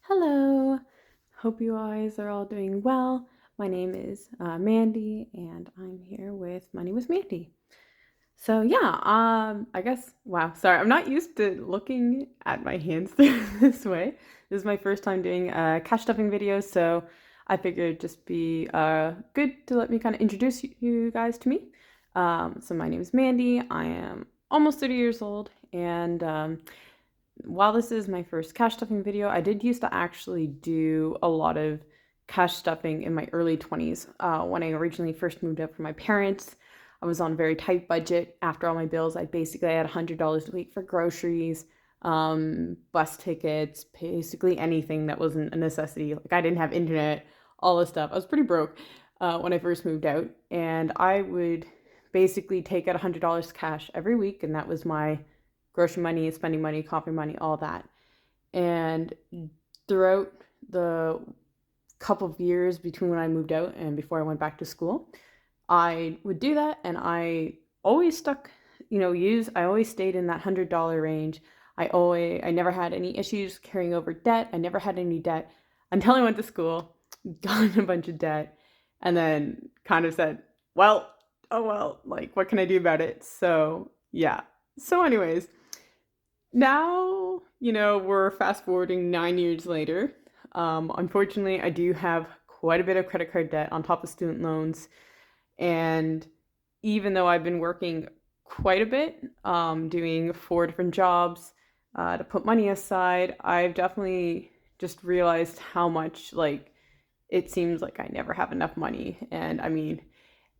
Hello, hope you guys are all doing well. My name is Mandy, and I'm here with Money with Mandy. So yeah, I guess wow, sorry, I'm not used to looking at my hands this way. This is my first time doing a cash stuffing video, so I figured it'd just be good to let me kind of introduce you guys to me. So my name is Mandy. I am almost 30 years old, and while this is my first cash stuffing video, I did used to actually do a lot of cash stuffing in my early 20s. When I originally first moved out from my parents, I was on a very tight budget. After all my bills, I basically had $100 a week for groceries, bus tickets, basically anything that wasn't a necessity. Like I didn't have internet, all this stuff. I was pretty broke when I first moved out, and I would basically take out $100 cash every week, and that was my grocery money, spending money, coffee money, all that. And throughout the couple of years between when I moved out and before I went back to school, I would do that, and I always stuck, I always stayed in that $100 range. I never had any issues carrying over debt. I never had any debt until I went to school, got in a bunch of debt, and then kind of said, well, oh well, like what can I do about it? So yeah. So anyways, now, we're fast forwarding 9 years later. Unfortunately, I do have quite a bit of credit card debt on top of student loans. And even though I've been working quite a bit, doing 4 different jobs to put money aside, I've definitely just realized how much, like, it seems like I never have enough money. And I mean,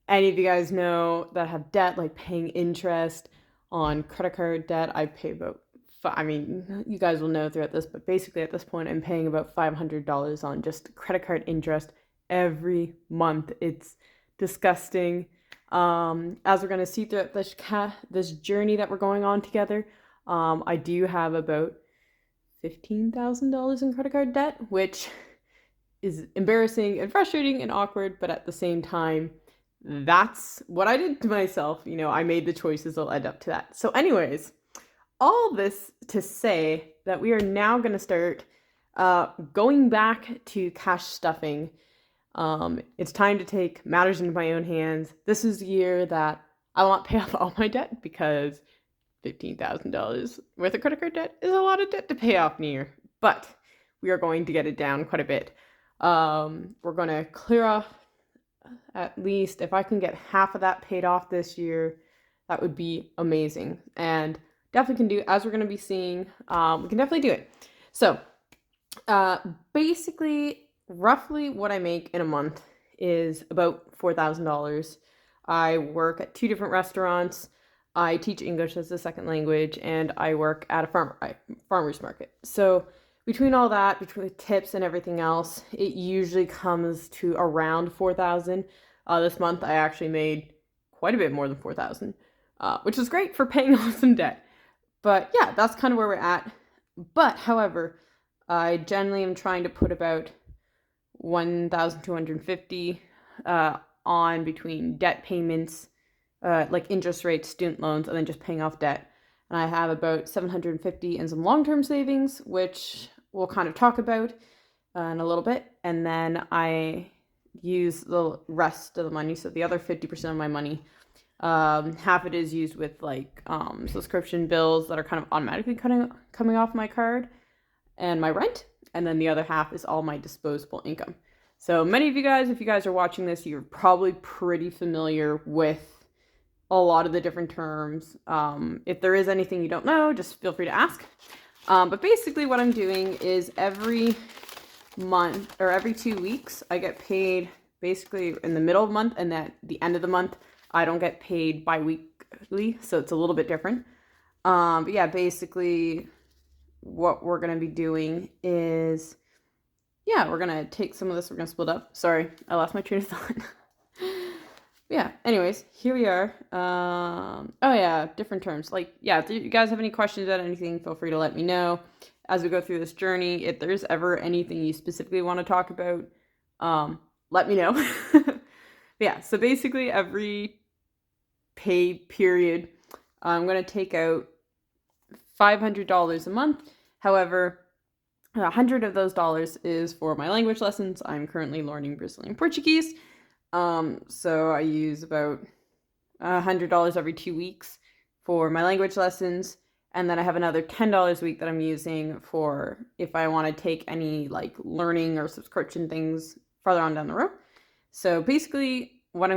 any of you guys know that have debt, like paying interest on credit card debt, I pay about, I mean, you guys will know throughout this, but basically at this point, I'm paying about $500 on just credit card interest every month. It's disgusting. As we're going to see throughout this journey that we're going on together, I do have about $15,000 in credit card debt, which is embarrassing and frustrating and awkward, but at the same time, that's what I did to myself. I made the choices that led up to that. So, anyways, all this to say that we are now going to start going back to cash stuffing. It's time to take matters into my own hands. This is the year that I want to pay off all my debt, because $15,000 worth of credit card debt is a lot of debt to pay off in a year. But we are going to get it down quite a bit. We're going to clear off, at least if I can get half of that paid off this year, that would be amazing. And definitely can do, as we're going to be seeing, we can definitely do it. So basically, roughly what I make in a month is about $4,000. I work at 2 different restaurants. I teach English as a second language, and I work at a farmer's market. So between all that, between tips and everything else, it usually comes to around 4,000. This month I actually made quite a bit more than 4,000, which is great for paying off some debt. But yeah, that's kind of where we're at. But however, I generally am trying to put about 1,250 on between debt payments, like interest rates, student loans, and then just paying off debt. And I have about 750 in some long-term savings, which we'll kind of talk about in a little bit. And then I use the rest of the money, so the other 50% of my money, half it is used with like subscription bills that are kind of automatically coming off my card and my rent, and then the other half is all my disposable income. So many of you guys, if you guys are watching this, you're probably pretty familiar with a lot of the different terms. If there is anything you don't know, just feel free to ask. But basically what I'm doing is every month or every 2 weeks, I get paid basically in the middle of the month, and at the end of the month, I don't get paid bi-weekly, so it's a little bit different. But yeah, basically what we're going to be doing is, yeah, we're going to take some of this, we're going to split up. Sorry, I lost my train of thought. Yeah, anyways, here we are. Oh yeah, different terms. Like, yeah, if you guys have any questions about anything, feel free to let me know as we go through this journey. If there's ever anything you specifically want to talk about, let me know. Yeah, so basically every pay period, I'm going to take out $500 a month. However, 100 of those dollars is for my language lessons. I'm currently learning Brazilian Portuguese. So I use about $100 every 2 weeks for my language lessons. And then I have another $10 a week that I'm using for if I want to take any like learning or subscription things farther on down the road. So basically what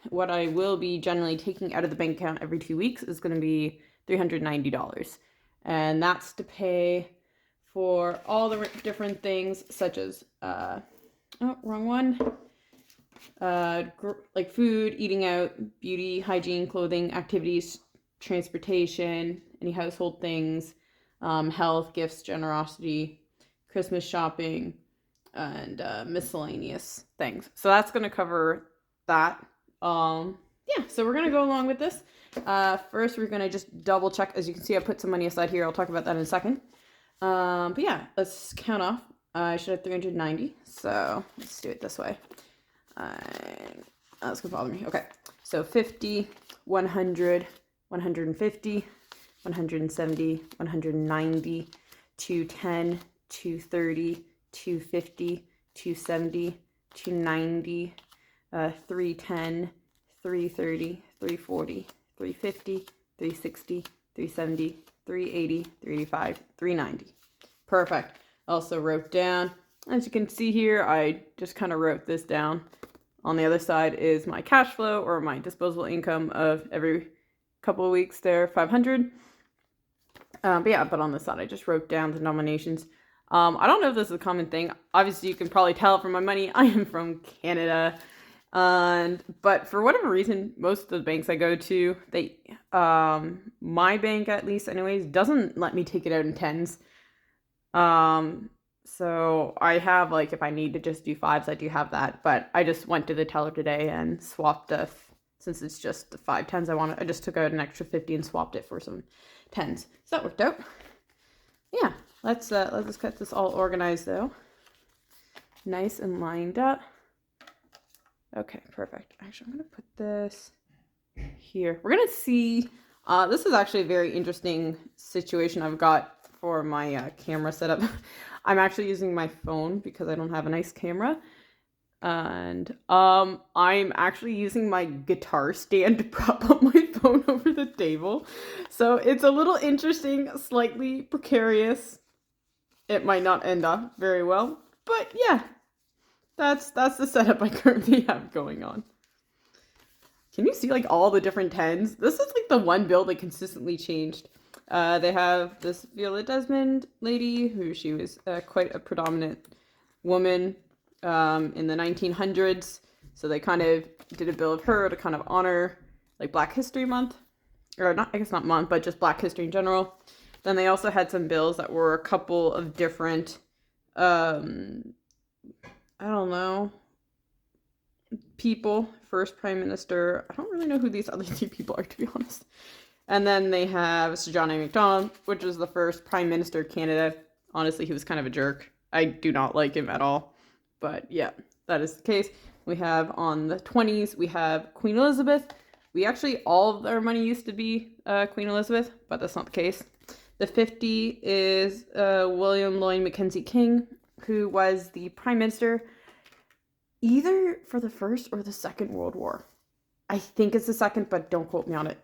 what I will be generally taking out of the bank account every 2 weeks is going to be $390. And that's to pay for all the different things such as, oh, wrong one. Like food, eating out, beauty, hygiene, clothing, activities, transportation, any household things, health, gifts, generosity, Christmas shopping, and miscellaneous things. So that's going to cover that. Yeah, so we're going to go along with this. First, we're going to just double check. As you can see, I put some money aside here. I'll talk about that in a second. But yeah, let's count off. I should have 390, so let's do it this way. That's gonna bother me. Okay, so 50, 100, 150, 170, 190, 210, 230, 250, 270, 290, 310, 330, 340, 350, 360, 370, 380, 385, 390. Perfect. Also wrote down, as you can see here, I just kind of wrote this down. On the other side is my cash flow or my disposable income of every couple of weeks there, 500. But on this side, I just wrote down the denominations. I don't know if this is a common thing. Obviously, you can probably tell from my money, I am from Canada. But for whatever reason, most of the banks I go to, my bank at least anyways, doesn't let me take it out in tens. So I have, like, if I need to just do fives, I do have that, but I just went to the teller today and swapped since it's just the 5 tens I just took out an extra 50 and swapped it for some tens. So that worked out. Yeah, let's just get this all organized though. Nice and lined up. Okay, perfect. Actually, I'm gonna put this here. We're gonna see, this is actually a very interesting situation I've got for my camera setup. I'm actually using my phone because I don't have a nice camera. And I'm actually using my guitar stand to prop up my phone over the table. So it's a little interesting, slightly precarious. It might not end up very well, but yeah, that's the setup I currently have going on. Can you see like all the different tens? This is like the one bill that consistently changed. They have this Viola Desmond lady who she was quite a predominant woman in the 1900s. So they kind of did a bill of her to kind of honor like Black History Month. Or not, I guess not month, but just Black history in general. Then they also had some bills that were a couple of different, I don't know, people. First Prime Minister. I don't really know who these other 2 people are, to be honest. And then they have Sir John A. Macdonald, which was the first Prime Minister of Canada. Honestly, he was kind of a jerk. I do not like him at all. But yeah, that is the case. We have on the 20s, we have Queen Elizabeth. We actually, all of our money used to be Queen Elizabeth, but that's not the case. The 50 is William Lloyd Mackenzie King, who was the Prime Minister either for the First or the Second World War. I think it's the second, but don't quote me on it.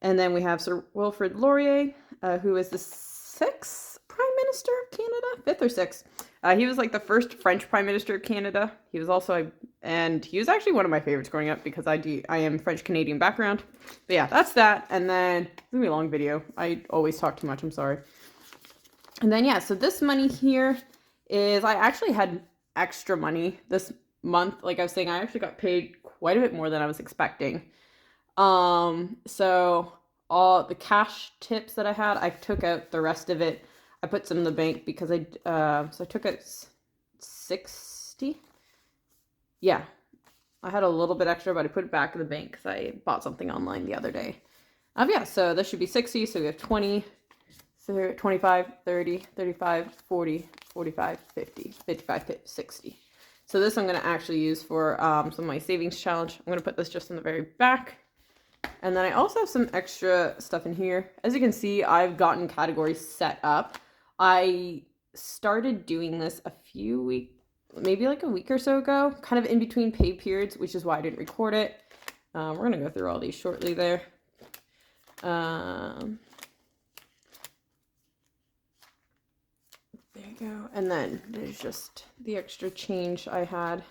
And then we have Sir Wilfrid Laurier, who is the 6th Prime Minister of Canada, 5th or 6th. He was like the first French Prime Minister of Canada. He was also, and he was actually one of my favorites growing up because I am French Canadian background. But yeah, that's that. And then it's gonna be a long video. I always talk too much. I'm sorry. And then yeah, so this money here is, I actually had extra money this month. Like I was saying, I actually got paid quite a bit more than I was expecting. So all the cash tips that I had, I took out the rest of it. I put some in the bank because so I took out 60. Yeah, I had a little bit extra, but I put it back in the bank because I bought something online the other day. Yeah, so this should be 60. So we have 20, 25, 30, 35, 40, 45, 50, 55, 60. So this I'm going to actually use for some of my savings challenge. I'm going to put this just in the very back. And then I also have some extra stuff in here. As you can see, I've gotten categories set up. I started doing this a few weeks, maybe like a week or so ago, kind of in between pay periods, which is why I didn't record it. We're going to go through all these shortly there. There you go. And then there's just the extra change I had.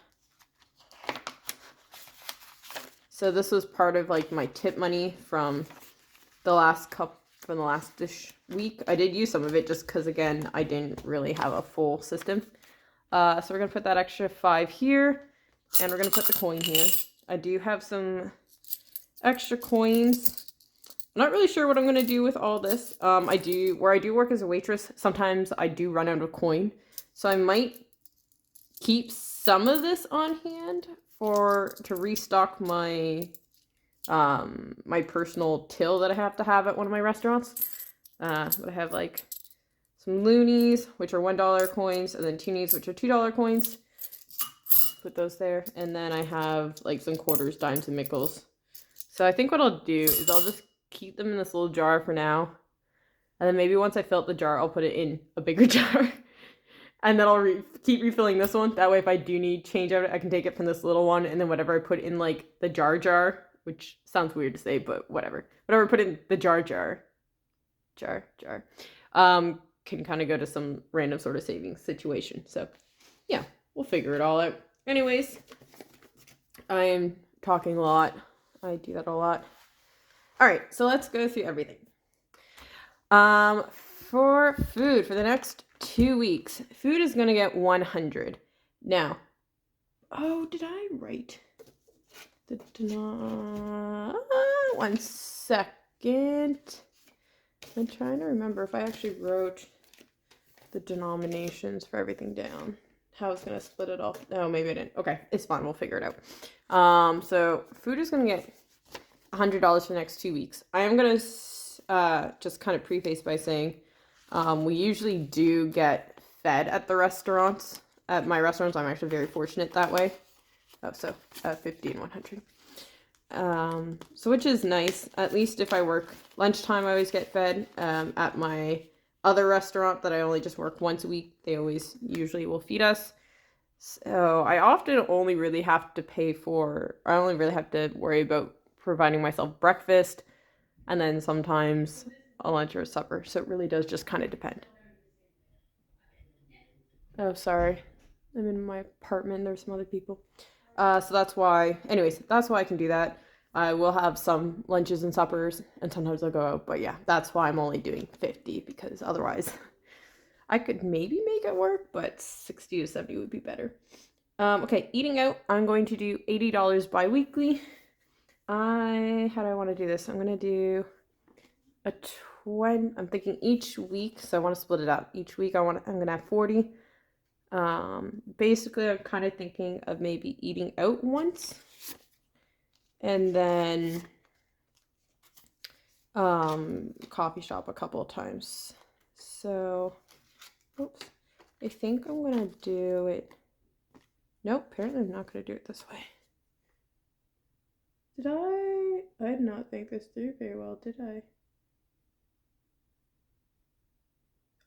So this was part of like my tip money from the last this week. I did use some of it just because, again, I didn't really have a full system. So we're going to put that extra 5 here, and we're going to put the coin here. I do have some extra coins. I'm not really sure what I'm going to do with all this. Where I do work as a waitress, sometimes I do run out of coin. So I might keep some of this on hand to restock my my personal till that I have to have at one of my restaurants. But I have like some loonies, which are $1 coins, and then toonies, which are $2 coins. Put those there. And then I have like some quarters, dimes, and nickels. So I think what I'll do is I'll just keep them in this little jar for now. And then maybe once I fill up the jar, I'll put it in a bigger jar. And then I'll keep refilling this one. That way, if I do need change out, I can take it from this little one. And then whatever I put in like the jar, which sounds weird to say, but whatever. Whatever I put in the jar, can kind of go to some random sort of savings situation. So yeah, we'll figure it all out. Anyways, I am talking a lot. I do that a lot. All right, so let's go through everything. For food for the next 2 weeks, food is going to get 100. Now, did I write the one second. I'm trying to remember if I actually wrote the denominations for everything down. How I was going to split it off. No, maybe I didn't. Okay, it's fine. We'll figure it out. So food is going to get $100 for the next 2 weeks. I am going to just kind of preface by saying we usually do get fed at the restaurants. At my restaurants, I'm actually very fortunate that way. So 50 and 100. So which is nice. At least if I work lunchtime, I always get fed. At my other restaurant that I only just work once a week, they usually will feed us. So I often only really have to worry about providing myself breakfast, and then sometimes a lunch or a supper. So it really does just kind of depend. Oh, sorry. I'm in my apartment. There's some other people. So that's why I can do that. I will have some lunches and suppers, and sometimes I'll go out. But yeah, that's why I'm only doing 50, because otherwise I could maybe make it work, but 60 to 70 would be better. Okay, eating out, I'm going to do $80 bi-weekly. How do I want to do this? I'm going to do I'm thinking each week, so I want to split it up. Each week I'm going to have 40. Basically, I'm kind of thinking of maybe eating out once, and then coffee shop a couple of times. So, oops, I think I'm gonna do it. Nope, apparently I'm not gonna do it this way. I did not think this through very well, did I?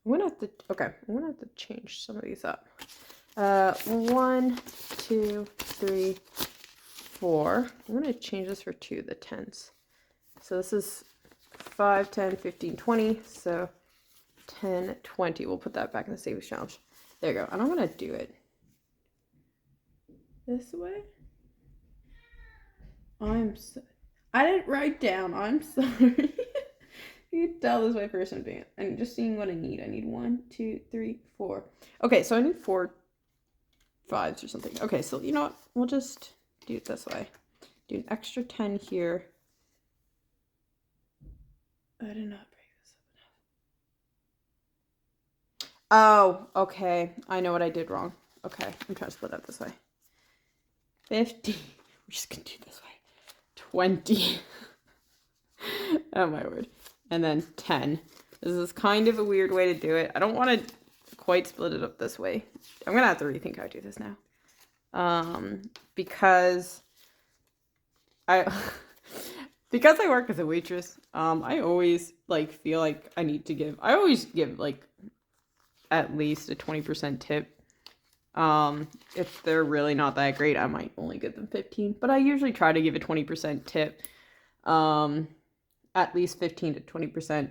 I'm gonna have to change some of these up. 1, 2, 3, 4. I'm gonna change this for 2, the tens. So this is 5, 10, 15, 20. So 10, 20. We'll put that back in the savings challenge. There you go. And I'm gonna do it this way. I didn't write down. I'm sorry. You can tell this my first in advance. I'm just seeing what I need. I need 1, 2, 3, 4. Okay, so I need 4 5s or something. Okay, so you know what? We'll just do it this way. Do an extra 10 here. I did not break this up enough. Oh, okay. I know what I did wrong. Okay, I'm trying to split up this way. 50. We're just gonna do it this way. 20. Oh my word. And then 10. This is kind of a weird way to do it. I don't want to quite split it up this way. I'm going to have to rethink how I do this now. Because I work as a waitress, I always feel like I need to give. I always give at least a 20% tip. If they're really not that great, I might only give them 15, but I usually try to give a 20% tip. At least 15 to 20%.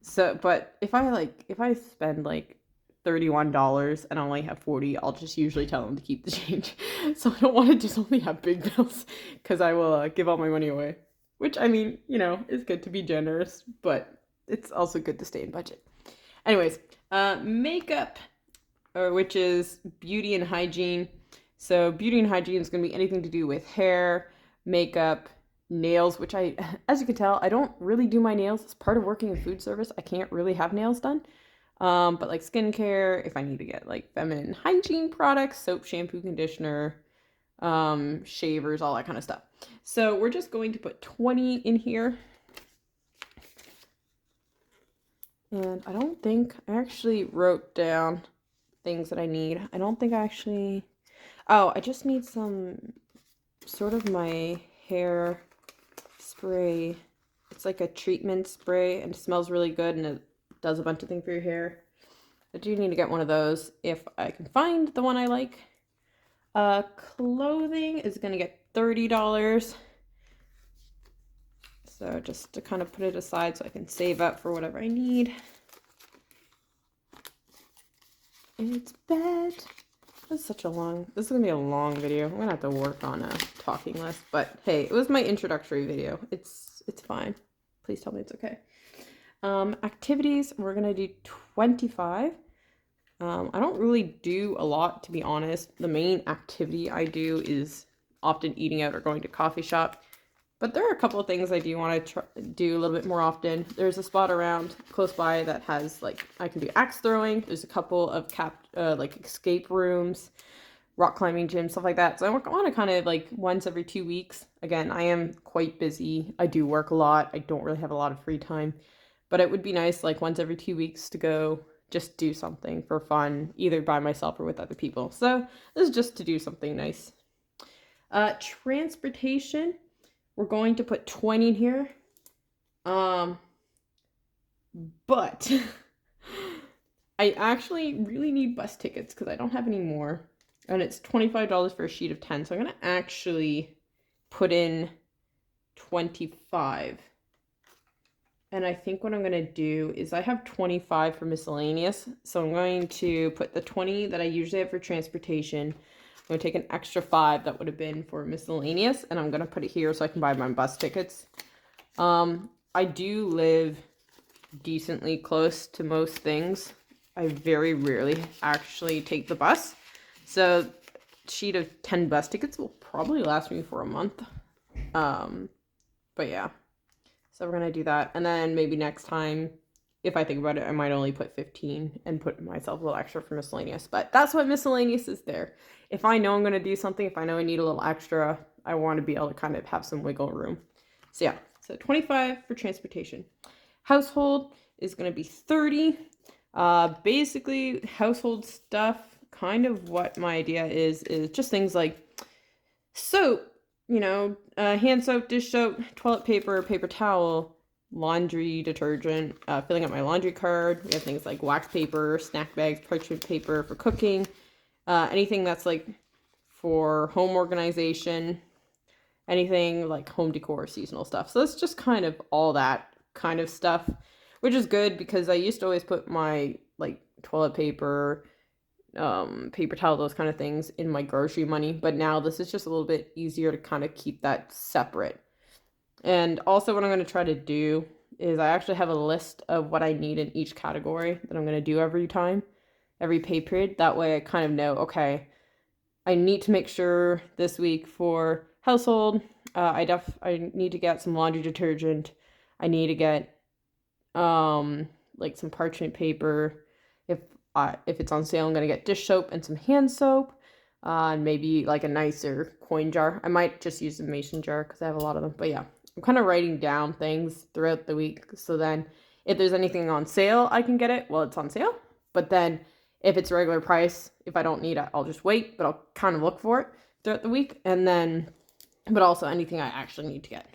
So, but if I spend like $31 and I only have 40, I'll just usually tell them to keep the change. So I don't want to just only have big bills because I will give all my money away. Which, I mean, is good to be generous, but it's also good to stay in budget. Anyways, makeup, which is beauty and hygiene. So beauty and hygiene is going to be anything to do with hair, makeup, nails, which as you can tell, I don't really do my nails. It's part of working in food service. I can't really have nails done. But like skincare, if I need to get like feminine hygiene products, soap, shampoo, conditioner, shavers, all that kind of stuff. So we're just going to put 20 in here. And I don't think I actually wrote down things that I need. I don't think I actually... Oh, I just need some sort of my hair spray. It's like a treatment spray and it smells really good and it does a bunch of things for your hair. I do need to get one of those if I can find the one I like. Clothing is going to get $30. So just to kind of put it aside so I can save up for whatever I need. It's bad. This is going to be a long video. I'm going to have to work on a talking list. But hey, it was my introductory video. It's fine. Please tell me it's okay. Activities, we're going to do 25. I don't really do a lot, to be honest. The main activity I do is often eating out or going to coffee shop. But there are a couple of things I do want to do a little bit more often. There's a spot around close by that has I can do axe throwing. There's a couple of escape rooms, rock climbing gym, stuff like that. So I want to kind of once every 2 weeks. Again, I am quite busy. I do work a lot. I don't really have a lot of free time. But it would be nice once every 2 weeks to go just do something for fun, either by myself or with other people. So this is just to do something nice. Transportation. We're going to put 20 in here. But I actually really need bus tickets because I don't have any more. And it's $25 for a sheet of 10. So I'm going to actually put in 25. And I think what I'm going to do is I have 25 for miscellaneous. So I'm going to put the 20 that I usually have for transportation. I'm going to take an extra 5 that would have been for miscellaneous, and I'm going to put it here so I can buy my bus tickets. I do live decently close to most things. I very rarely actually take the bus. So a sheet of 10 bus tickets will probably last me for a month. But yeah. So we're going to do that. And then maybe next time, if I think about it, I might only put 15 and put myself a little extra for miscellaneous. But that's what miscellaneous is there. If I know I'm going to do something, if I know I need a little extra, I want to be able to kind of have some wiggle room. So yeah, so 25 for transportation. Household is going to be 30. Basically, household stuff, kind of what my idea is just things like soap, hand soap, dish soap, toilet paper, paper towel, laundry detergent, filling up my laundry card. We have things like wax paper, snack bags, parchment paper for cooking, anything that's for home organization, anything like home decor, seasonal stuff. So that's just kind of all that kind of stuff, which is good because I used to always put my toilet paper, paper towel, those kind of things in my grocery money. But now this is just a little bit easier to kind of keep that separate. And also what I'm going to try to do is I actually have a list of what I need in each category that I'm going to do every pay period. That way I kind of know, okay, I need to make sure this week for household, I need to get some laundry detergent. I need to get some parchment paper. If it's on sale, I'm going to get dish soap and some hand soap. And maybe a nicer coin jar. I might just use the mason jar because I have a lot of them. But yeah, I'm kind of writing down things throughout the week. So then if there's anything on sale, I can get it. Well, it's on sale. But then if it's regular price, if I don't need it, I'll just wait. But I'll kind of look for it throughout the week. And then, but also anything I actually need to get.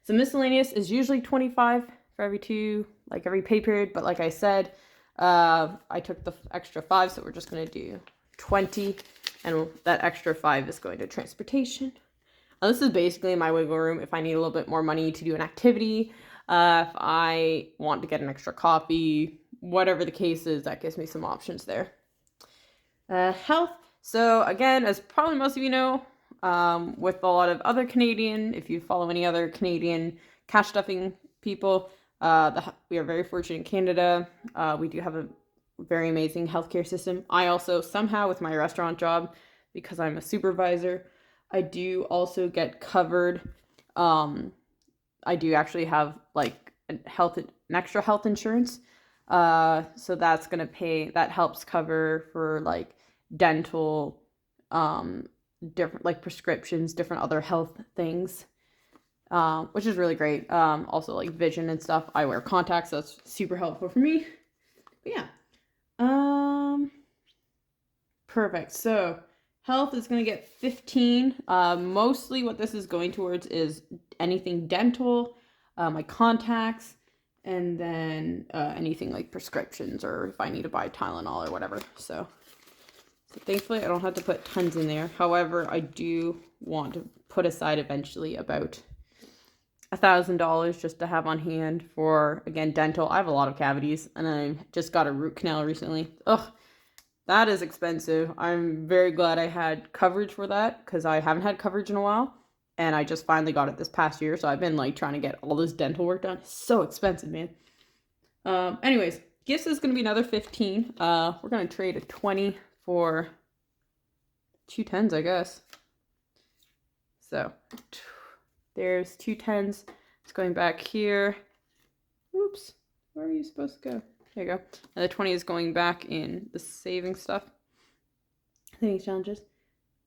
So miscellaneous is usually 25 for every pay period. But like I said, I took the extra 5, so we're just going to do 20, and that extra 5 is going to transportation. Now, this is basically my wiggle room if I need a little bit more money to do an activity, if I want to get an extra coffee, whatever the case is, that gives me some options there. Health. So again, as probably most of you know, with a lot of other Canadian, if you follow any other Canadian cash stuffing people, we are very fortunate in Canada. We do have a very amazing healthcare system. I also somehow, with my restaurant job, because I'm a supervisor, I do also get covered. I do actually have like an extra health insurance. So that's gonna pay. That helps cover for like dental, different like prescriptions, different other health things, which is really great. Also like vision and stuff. I wear contacts, so that's super helpful for me. But yeah. Perfect. So health is going to get 15. Mostly what this is going towards is anything dental, my contacts, and then anything like prescriptions or if I need to buy Tylenol or whatever. So thankfully I don't have to put tons in there. However, I do want to put aside eventually about $1,000 just to have on hand for, again, dental. I have a lot of cavities and I just got a root canal recently. Ugh. That is expensive. I'm very glad I had coverage for that because I haven't had coverage in a while. And I just finally got it this past year. So I've been like trying to get all this dental work done. It's so expensive, man. Anyways, gifts is going to be another 15. We're going to trade a 20 for 2 10s, I guess. So there's 2 10s. It's going back here. Oops. Where are you supposed to go? There you go. And the 20 is going back in the saving stuff. Savings challenges.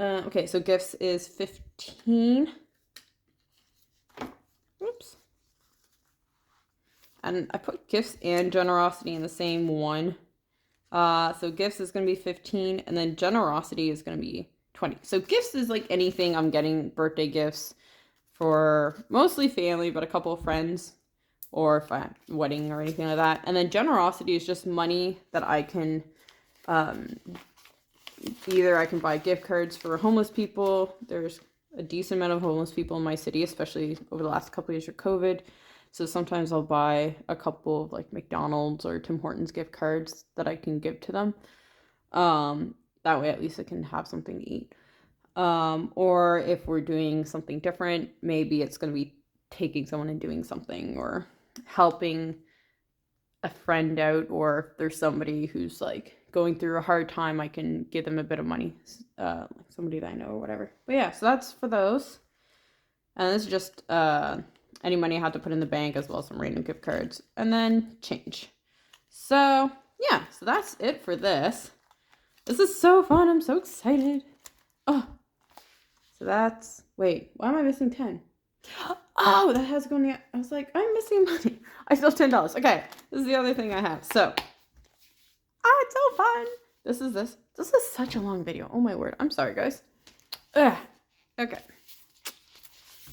Okay, so gifts is 15. Oops. And I put gifts and generosity in the same one. So gifts is going to be 15, and then generosity is going to be 20. So gifts is like anything I'm getting, birthday gifts for mostly family, but a couple of friends, or if I'm wedding or anything like that. And then generosity is just money that I can, either I can buy gift cards for homeless people. There's a decent amount of homeless people in my city, especially over the last couple of years of COVID. So sometimes I'll buy a couple of like McDonald's or Tim Hortons gift cards that I can give to them. That way at least I can have something to eat. Or if we're doing something different, maybe it's going to be taking someone and doing something or helping a friend out, or if there's somebody who's like going through a hard time, I can give them a bit of money, like somebody that I know or whatever. But yeah, so that's for those. And this is just any money I have to put in the bank, as well as some random gift cards, and then change. So yeah, so that's it for this. This is so fun. I'm so excited. Oh, so that's, wait, why am I missing 10? Oh, that has gone. I was like, I'm missing money. I still have $10. Okay, this is the other thing I have. So, it's so fun. This is such a long video. Oh my word. I'm sorry, guys. Ugh. Okay.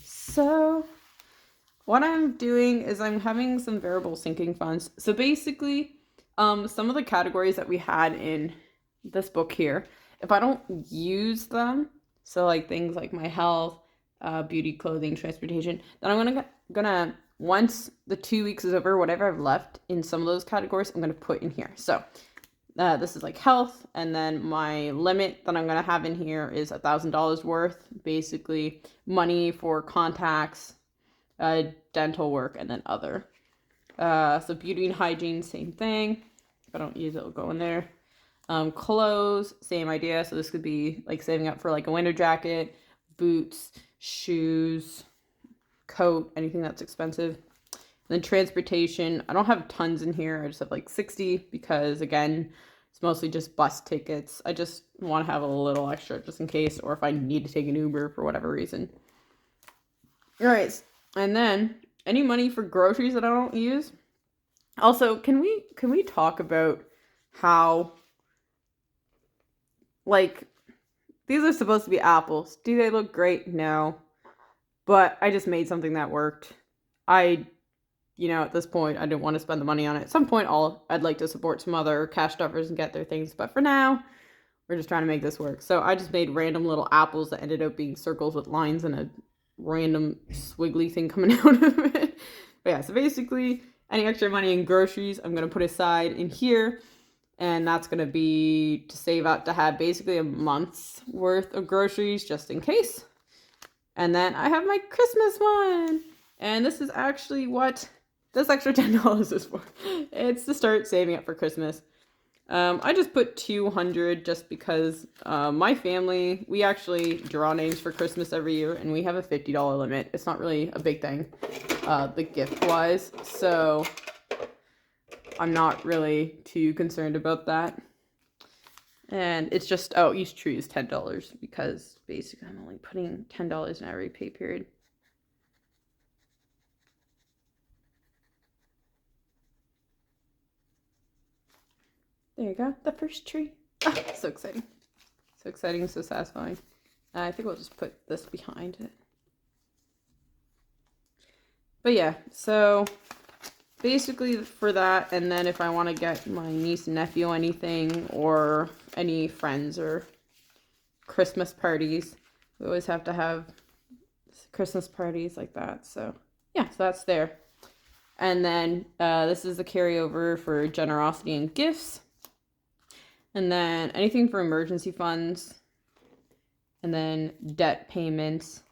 So, what I'm doing is I'm having some variable sinking funds. So basically, some of the categories that we had in this book here, if I don't use them, so like things like my health, beauty, clothing, transportation, then I'm gonna once the 2 weeks is over, whatever I've left in some of those categories, I'm gonna put in here. So this is like health, and then my limit that I'm gonna have in here is $1,000 worth, basically money for contacts, dental work, and then other. So beauty and hygiene, same thing. If I don't use it, it'll go in there. Clothes, same idea. So this could be like saving up for like a winter jacket, boots, shoes, coat, anything that's expensive. And then transportation, I don't have tons in here. I just have like 60 because again, it's mostly just bus tickets. I just want to have a little extra just in case, or if I need to take an Uber for whatever reason. All right. And then any money for groceries that I don't use. Also, can we talk about how, like, these are supposed to be apples. Do they look great? No. But I just made something that worked. I at this point, I didn't want to spend the money on it. At some point, I'd like to support some other cash stuffers and get their things. But for now, we're just trying to make this work. So I just made random little apples that ended up being circles with lines and a random swiggly thing coming out of it. But yeah, so basically, any extra money in groceries, I'm going to put aside in here. And that's going to be to save up to have basically a month's worth of groceries just in case. And then I have my Christmas one. And this is actually what this extra $10 is for. It's to start saving up for Christmas. I just put 200 just because my family, we actually draw names for Christmas every year. And we have a $50 limit. It's not really a big thing, the gift-wise. So I'm not really too concerned about that. And it's just, each tree is $10 because basically I'm only putting $10 in every pay period. There you go, the first tree. Oh, so exciting. So exciting, so satisfying. I think we'll just put this behind it. But yeah, so basically for that, and then if I want to get my niece and nephew anything, or any friends or Christmas parties, we always have to have Christmas parties like that. So yeah, so that's there. And then this is the carryover for generosity and gifts. And then anything for emergency funds. And then debt payments.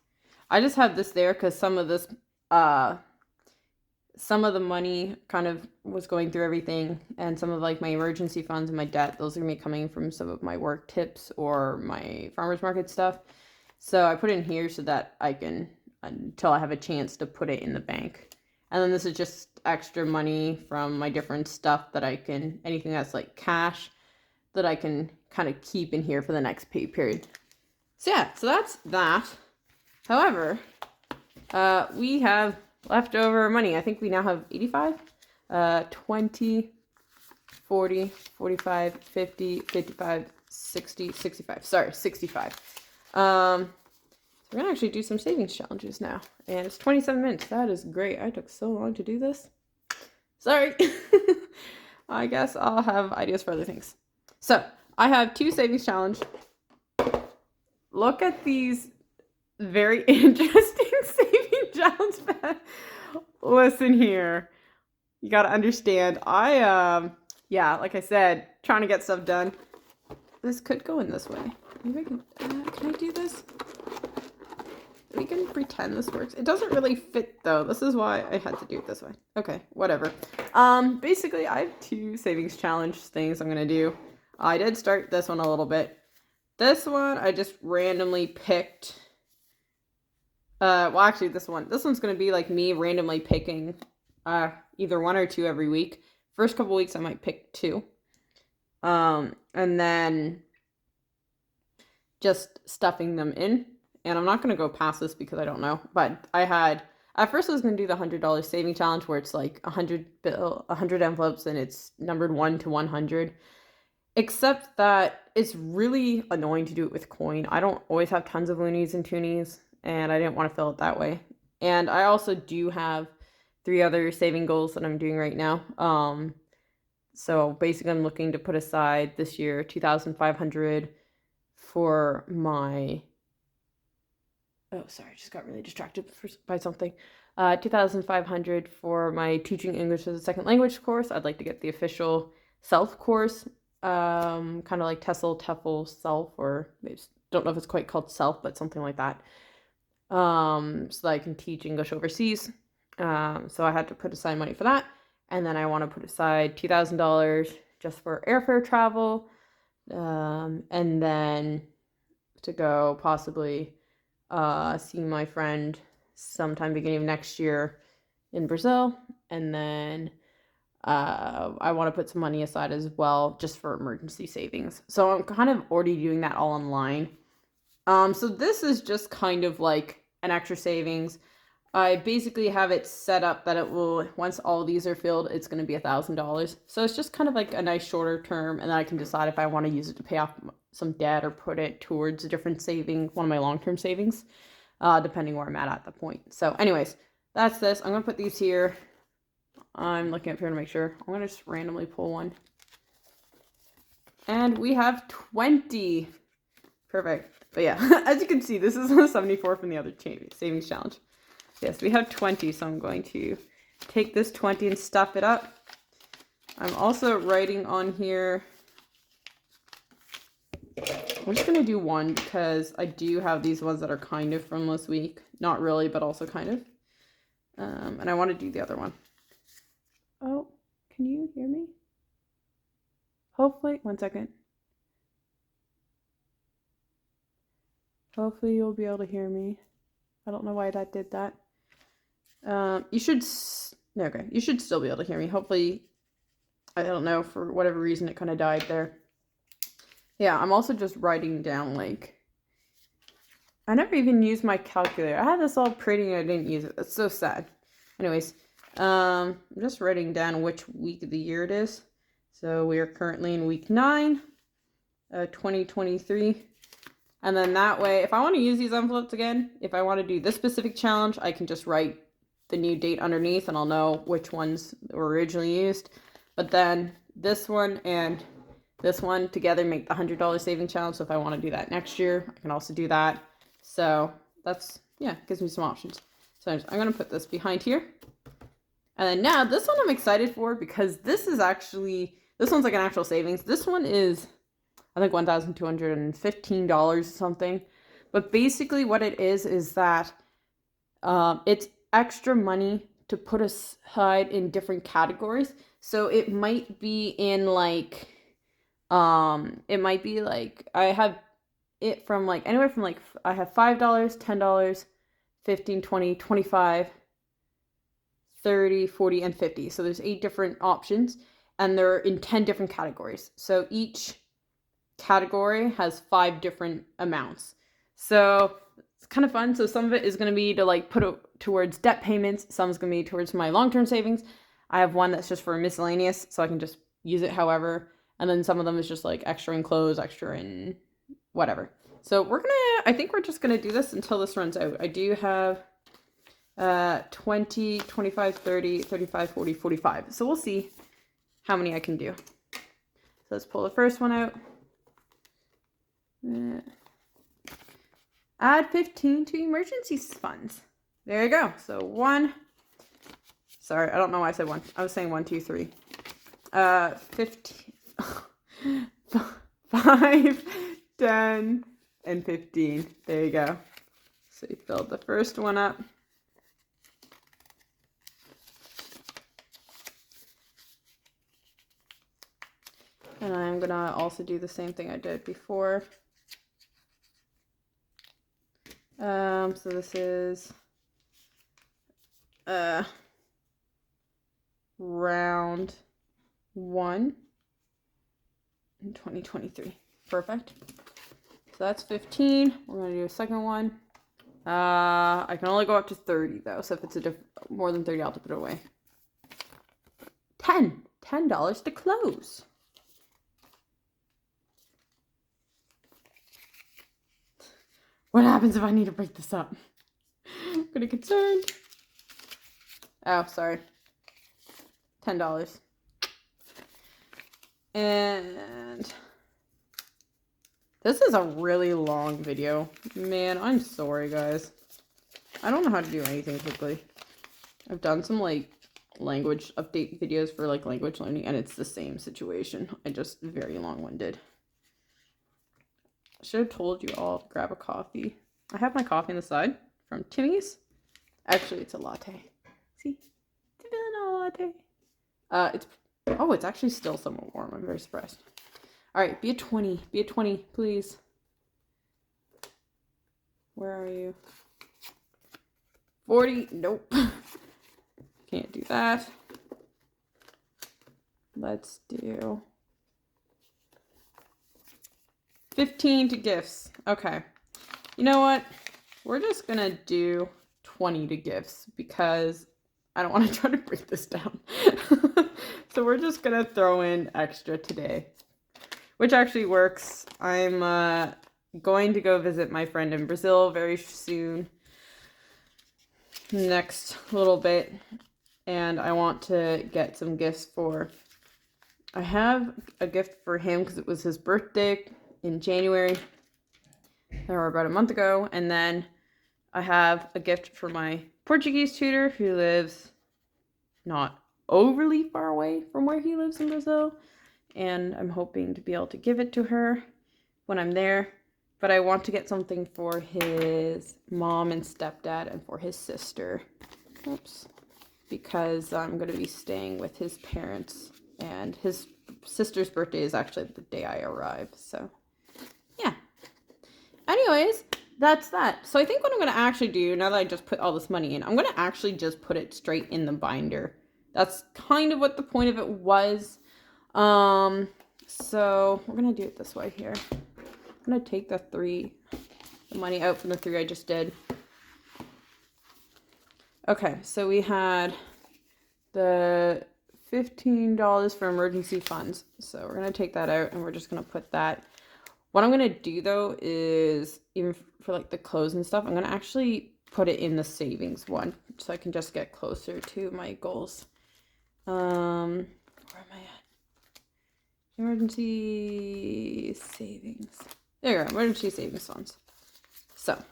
I just have this there because some of the money kind of was going through everything, and some of like my emergency funds and my debt, those are gonna be coming from some of my work tips or my farmers market stuff. So I put it in here so that I can, until I have a chance to put it in the bank. And then this is just extra money from my different stuff that I can, anything that's like cash that I can kind of keep in here for the next pay period. So yeah, so that's that. However, we have leftover money. I think we now have 85, 20, 40, 45, 50, 55, 60, 65. Sorry, 65. So we're gonna actually do some savings challenges now. And it's 27 minutes. That is great. I took so long to do this. Sorry. I guess I'll have ideas for other things. So I have 2 savings challenge. Look at these very interesting saving challenge. Listen here, you got to understand, yeah, like I said, trying to get stuff done. This could go in this way. Maybe I can I do this? We can pretend this works. It doesn't really fit though. This is why I had to do it this way. Okay, whatever. Basically I have 2 savings challenge things I'm gonna do. I did start this one a little bit. This one I just randomly picked. Well, actually, this one's gonna be like me randomly picking either 1 or 2 every week. First couple weeks I might pick 2, and then just stuffing them in. And I'm not gonna go past this because I don't know. But at first I was gonna do the $100 saving challenge where it's like 100 envelopes and it's numbered 1 to 100. Except that it's really annoying to do it with coin. I don't always have tons of loonies and toonies, and I didn't want to fill it that way. And I also do have 3 other saving goals that I'm doing right now. So basically I'm looking to put aside this year $2,500 for my, oh sorry, I just got really distracted by something. $2,500 for my teaching English as a second language course. I'd like to get the official self course, kind of like TEFL self, or maybe, don't know if it's quite called self, but something like that. So that I can teach English overseas. So I had to put aside money for that. And then I want to put aside $2,000 just for airfare travel. And then to go possibly see my friend sometime beginning of next year in Brazil. And then I want to put some money aside as well just for emergency savings. So I'm kind of already doing that all online. So this is just kind of like an extra savings. I basically have it set up that it will, once all these are filled, it's going to be $1,000. So it's just kind of like a nice shorter term, and then I can decide if I want to use it to pay off some debt or put it towards a different saving, one of my long-term savings, depending where I'm at the point. So anyways, that's this. I'm going to put these here. I'm looking up here to make sure. I'm gonna just randomly pull one. And we have 20. Perfect. But yeah, as you can see, this is a 74 from the other savings challenge. Yes, we have 20, so I'm going to take this 20 and stuff it up. I'm also writing on here, I'm just going to do one because I do have these ones that are kind of from this week. Not really, but also kind of. And I want to do the other one. Oh, can you hear me? Hopefully, one second. Hopefully you'll be able to hear me. I don't know why that did that. You should still be able to hear me. Hopefully, I don't know, for whatever reason it kind of died there. Yeah, I'm also just writing down, like, I never even used my calculator. I had this all pretty and I didn't use it. That's so sad. Anyways, I'm just writing down which week of the year it is. So we are currently in week 9, 2023. And then that way, if I want to use these envelopes again, if I want to do this specific challenge, I can just write the new date underneath and I'll know which ones were originally used. But then this one and this one together make the $100 saving challenge. So if I want to do that next year, I can also do that. So that's, yeah, gives me some options. So I'm going to put this behind here. And then now this one I'm excited for because this one's like an actual savings. This one is, I think, $1,215 or something. But basically what it is that it's extra money to put aside in different categories. So it might be in like, it might be like, I have it from like anywhere from like, I have $5, $10, $15, $20, $25, $30, $40, and $50. So there's 8 different options and they're in 10 different categories. So each category has 5 different amounts. So it's kind of fun. So some of it is going to be to like put it towards debt payments. Some is going to be towards my long-term savings. I have one that's just for miscellaneous, so I can just use it however. And then some of them is just like extra in clothes, extra in whatever. So I think we're just going to do this until this runs out. I do have 20, 25, 30, 35, 40, 45. So we'll see how many I can do. So let's pull the first one out. Add 15 to emergency funds. There you go. So 1. Sorry, I don't know why I said 1. I was saying 1, 2, 3. 15. 5, 10, and 15. There you go. So you filled the first one up. And I'm gonna also do the same thing I did before. So this is round 1 in 2023. Perfect. So that's 15. We're gonna do a second one. I can only go up to 30 though, so if it's more than 30, I'll have to put it away. $10 to close. What happens if I need to break this up? I'm pretty concerned. Oh, sorry. $10. And this is a really long video. Man, I'm sorry, guys. I don't know how to do anything quickly. I've done some, like, language update videos for, like, language learning, and it's the same situation. I just very long-winded. I should have told you all to grab a coffee. I have my coffee on the side from Timmy's. Actually, it's a latte. See? It's a vanilla latte. It's actually still somewhat warm. I'm very surprised. All right, be a 20. Be a 20, please. Where are you? 40. Nope. Can't do that. Let's do 15 to gifts. Okay. You know what? We're just gonna do 20 to gifts because I don't want to try to break this down. So we're just gonna throw in extra today, which actually works. I'm going to go visit my friend in Brazil very soon. Next little bit. and I want to get some gifts for, I have a gift for him because it was his birthday in January, or about a month ago, and then I have a gift for my Portuguese tutor who lives not overly far away from where he lives in Brazil, and I'm hoping to be able to give it to her when I'm there. But I want to get something for his mom and stepdad and for his sister. Oops. Because I'm going to be staying with his parents, and his sister's birthday is actually the day I arrive. So, yeah. Anyways, that's that. So I think what I'm going to actually do, now that I just put all this money in, I'm going to actually just put it straight in the binder. That's kind of what the point of it was. So we're going to do it this way here. I'm going to take the money out from the 3 I just did. Okay, so we had the $15 for emergency funds. So we're going to take that out and we're just going to put that. What I'm going to do though is, even for like the clothes and stuff, I'm going to actually put it in the savings one so I can just get closer to my goals. Where am I at? Emergency savings. There you go, emergency savings funds. So I'm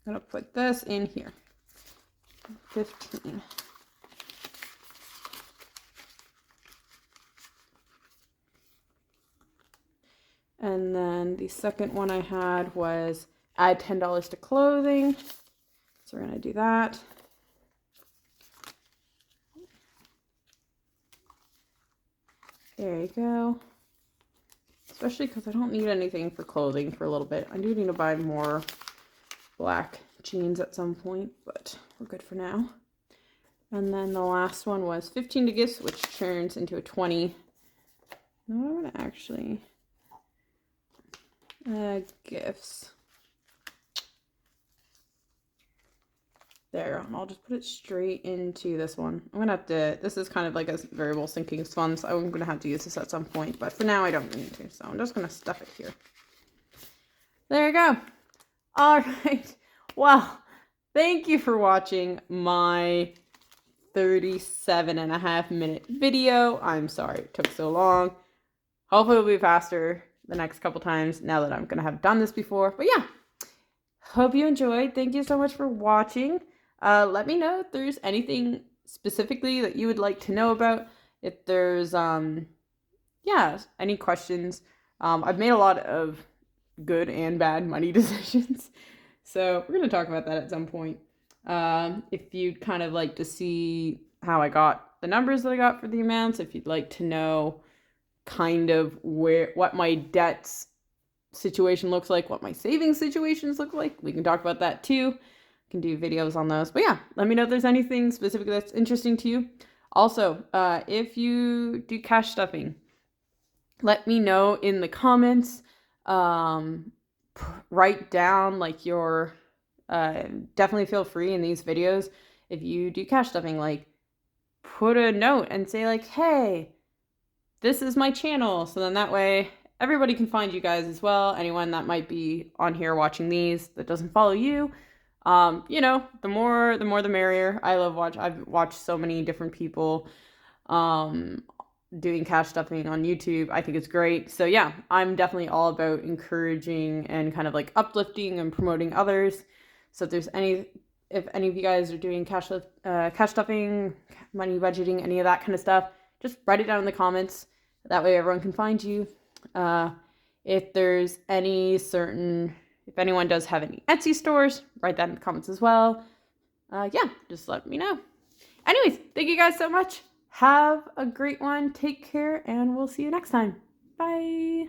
going to put this in here. 15. And then the second one I had was add $10 to clothing. So we're going to do that. There you go. Especially because I don't need anything for clothing for a little bit. I do need to buy more black jeans at some point, but we're good for now. And then the last one was 15 to gifts, which turns into a 20. Now I'm going to actually... gifts. There, I'll just put it straight into this one. I'm gonna have to, this is kind of like a variable sinking fund, so I'm gonna have to use this at some point, but for now I don't need to, so I'm just gonna stuff it here. There you go. All right. Well, thank you for watching my 37.5-minute video. I'm sorry it took so long. Hopefully it'll be faster the next couple times now that I'm gonna have done this before. But yeah, hope you enjoyed. Thank you so much for watching. Let me know if there's anything specifically that you would like to know about. If there's any questions. I've made a lot of good and bad money decisions, so we're gonna talk about that at some point. If you'd kind of like to see how I got the numbers that I got for the amounts, if you'd like to know kind of what my debts situation looks like, what my savings situations look like, we can talk about that too. I can do videos on those. But yeah, let me know if there's anything specific that's interesting to you. Also, if you do cash stuffing, let me know in the comments. Write down like your definitely feel free in these videos, if you do cash stuffing, like put a note and say like, hey, this is my channel. So then that way everybody can find you guys as well. Anyone that might be on here watching these that doesn't follow you, the more the merrier. I've watched so many different people doing cash stuffing on YouTube. I think it's great. So yeah, I'm definitely all about encouraging and kind of like uplifting and promoting others. So if any of you guys are doing cash stuffing, money budgeting, any of that kind of stuff, just write it down in the comments. That way everyone can find you. If anyone does have any Etsy stores, write that in the comments as well. Just let me know. Anyways, thank you guys so much. Have a great one. Take care, and we'll see you next time. Bye.